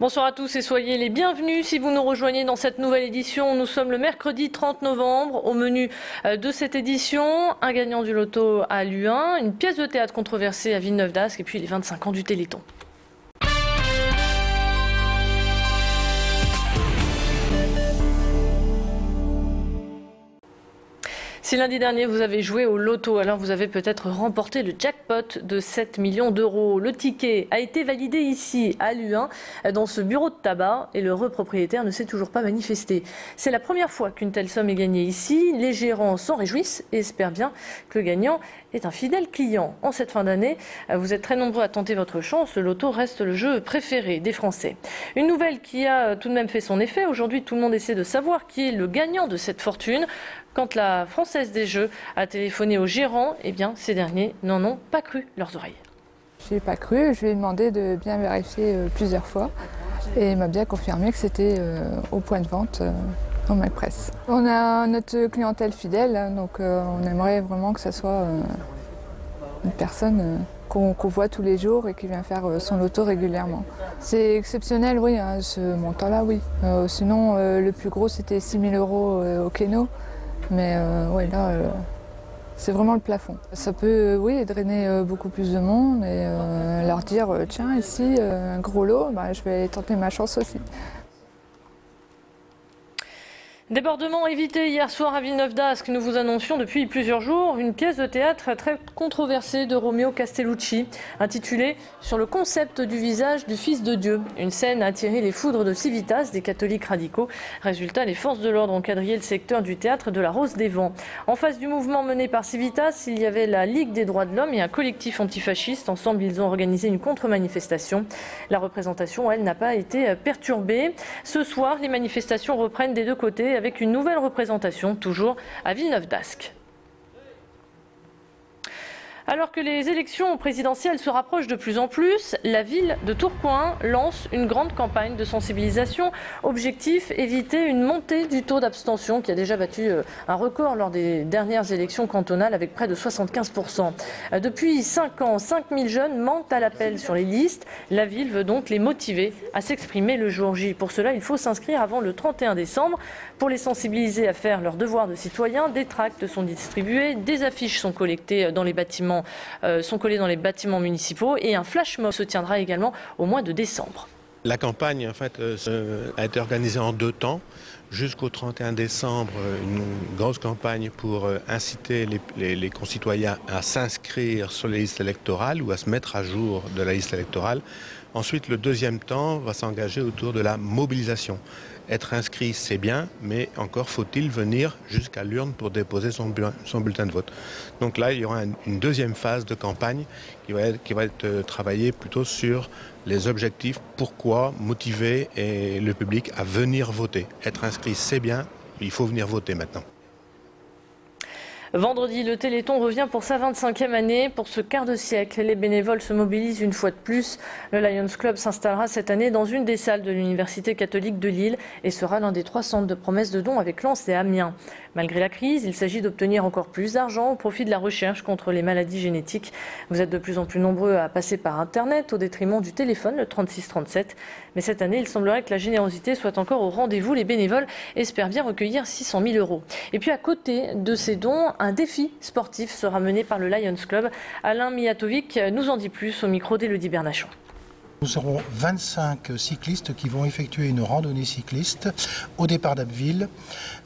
Bonsoir à tous et soyez les bienvenus si vous nous rejoignez dans cette nouvelle édition. Nous sommes le mercredi 30 novembre. Au menu de cette édition, un gagnant du loto à Luhain, une pièce de théâtre controversée à Villeneuve-d'Ascq et puis les 25 ans du Téléthon. Si lundi dernier vous avez joué au loto, alors vous avez peut-être remporté le jackpot de 7 millions d'euros. Le ticket a été validé ici à Luhain dans ce bureau de tabac et l'heureux propriétaire ne s'est toujours pas manifesté. C'est la première fois qu'une telle somme est gagnée ici. Les gérants s'en réjouissent et espèrent bien que le gagnant est un fidèle client. En cette fin d'année, vous êtes très nombreux à tenter votre chance. Le loto reste le jeu préféré des Français. Une nouvelle qui a tout de même fait son effet. Aujourd'hui, tout le monde essaie de savoir qui est le gagnant de cette fortune. Quand la Française des Jeux a téléphoné aux gérants, eh bien, ces derniers n'en ont pas cru leurs oreilles. Je n'ai pas cru, je lui ai demandé de bien vérifier plusieurs fois et il m'a bien confirmé que c'était au point de vente en Malpresse. On a notre clientèle fidèle, donc on aimerait vraiment que ce soit une personne qu'on voit tous les jours et qui vient faire son loto régulièrement. C'est exceptionnel, oui, hein, ce montant-là, oui. Sinon, le plus gros, c'était 6 000 € au Keno. Mais ouais, là, c'est vraiment le plafond. Ça peut, oui, drainer beaucoup plus de monde et leur dire tiens, ici, un gros lot, bah, je vais tenter ma chance aussi. Débordement évité hier soir à Villeneuve-d'Ascq. Nous vous annoncions depuis plusieurs jours une pièce de théâtre très controversée de Romeo Castellucci, intitulée « Sur le concept du visage du Fils de Dieu ». Une scène a attiré les foudres de Civitas, des catholiques radicaux. Résultat, les forces de l'ordre ont quadrillé le secteur du théâtre de la Rose des Vents. En face du mouvement mené par Civitas, il y avait la Ligue des droits de l'homme et un collectif antifasciste. Ensemble, ils ont organisé une contre-manifestation. La représentation, elle, n'a pas été perturbée. Ce soir, les manifestations reprennent des deux côtés avec une nouvelle représentation, toujours à Villeneuve-d'Ascq. Alors que les élections présidentielles se rapprochent de plus en plus, la ville de Tourcoing lance une grande campagne de sensibilisation. Objectif, éviter une montée du taux d'abstention qui a déjà battu un record lors des dernières élections cantonales avec près de 75%. Depuis 5 ans, 5 000 jeunes mentent à l'appel sur les listes. La ville veut donc les motiver à s'exprimer le jour J. Pour cela, il faut s'inscrire avant le 31 décembre. Pour les sensibiliser à faire leur devoir de citoyen, des tracts sont distribués, des affiches sont collectées dans les bâtiments sont collés dans les bâtiments municipaux et un flash mob se tiendra également au mois de décembre. La campagne en fait, a été organisée en 2 temps. Jusqu'au 31 décembre, une grosse campagne pour inciter les concitoyens à s'inscrire sur les listes électorales ou à se mettre à jour de la liste électorale. Ensuite, le deuxième temps va s'engager autour de la mobilisation. Être inscrit, c'est bien, mais encore faut-il venir jusqu'à l'urne pour déposer son bulletin de vote. Donc là, il y aura une deuxième phase de campagne qui va être travaillée plutôt sur les objectifs, pourquoi motiver le public à venir voter. Être inscrit, c'est bien, il faut venir voter maintenant. Vendredi, le Téléthon revient pour sa 25e année. Pour ce quart de siècle, les bénévoles se mobilisent une fois de plus. Le Lions Club s'installera cette année dans une des salles de l'Université catholique de Lille et sera l'un des 3 centres de promesses de dons avec Lens et Amiens. Malgré la crise, il s'agit d'obtenir encore plus d'argent au profit de la recherche contre les maladies génétiques. Vous êtes de plus en plus nombreux à passer par Internet au détriment du téléphone, le 3637. Mais cette année, il semblerait que la générosité soit encore au rendez-vous. Les bénévoles espèrent bien recueillir 600 000 €. Et puis à côté de ces dons, un défi sportif sera mené par le Lions Club. Alain Mijatovic nous en dit plus au micro d'Élodie Bernachon. Nous aurons 25 cyclistes qui vont effectuer une randonnée cycliste au départ d'Abbeville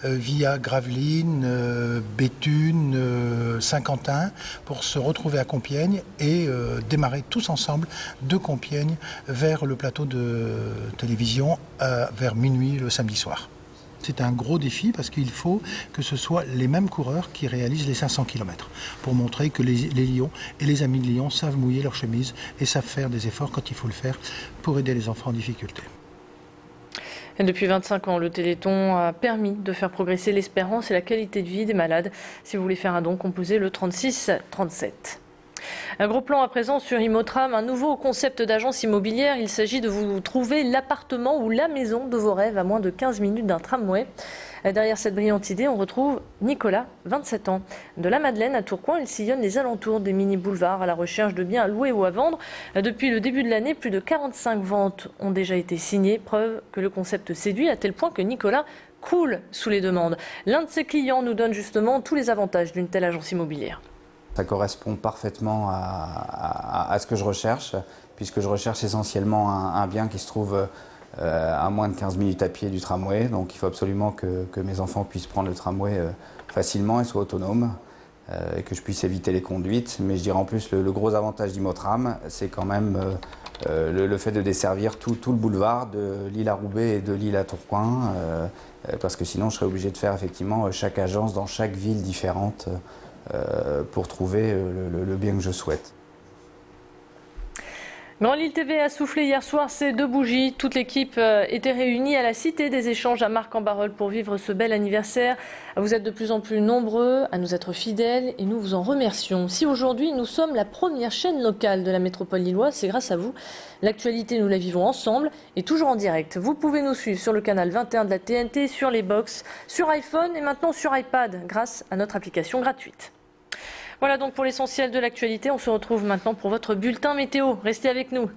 via Gravelines, Béthune, Saint-Quentin pour se retrouver à Compiègne et démarrer tous ensemble de Compiègne vers le plateau de télévision vers minuit le samedi soir. C'est un gros défi parce qu'il faut que ce soit les mêmes coureurs qui réalisent les 500 km pour montrer que les Lions et les amis de Lyon savent mouiller leur chemise et savent faire des efforts quand il faut le faire pour aider les enfants en difficulté. Et depuis 25 ans, le Téléthon a permis de faire progresser l'espérance et la qualité de vie des malades. Si vous voulez faire un don, composez le 36 37. Un gros plan à présent sur Imotram, un nouveau concept d'agence immobilière. Il s'agit de vous trouver l'appartement ou la maison de vos rêves à moins de 15 minutes d'un tramway. Derrière cette brillante idée, on retrouve Nicolas, 27 ans. De la Madeleine à Tourcoing, il sillonne les alentours des mini-boulevards à la recherche de biens à louer ou à vendre. Depuis le début de l'année, plus de 45 ventes ont déjà été signées, preuve que le concept séduit à tel point que Nicolas croule sous les demandes. L'un de ses clients nous donne justement tous les avantages d'une telle agence immobilière. Ça correspond parfaitement à ce que je recherche, puisque je recherche essentiellement un bien qui se trouve à moins de 15 minutes à pied du tramway. Donc il faut absolument que mes enfants puissent prendre le tramway facilement et soient autonomes, et que je puisse éviter les conduites. Mais je dirais en plus le gros avantage d'Imotram, c'est quand même le fait de desservir tout le boulevard de Lille à Roubaix et de Lille à Tourcoing, parce que sinon je serais obligé de faire effectivement chaque agence dans chaque ville différente pour trouver le bien que je souhaite. Grand Lille TV a soufflé hier soir ses 2 bougies. Toute l'équipe était réunie à la Cité des Échanges à Marcq-en-Barœul pour vivre ce bel anniversaire. Vous êtes de plus en plus nombreux à nous être fidèles et nous vous en remercions. Si aujourd'hui nous sommes la première chaîne locale de la métropole lilloise, c'est grâce à vous. L'actualité, nous la vivons ensemble et toujours en direct. Vous pouvez nous suivre sur le canal 21 de la TNT, sur les box, sur iPhone et maintenant sur iPad grâce à notre application gratuite. Voilà donc pour l'essentiel de l'actualité. On se retrouve maintenant pour votre bulletin météo. Restez avec nous.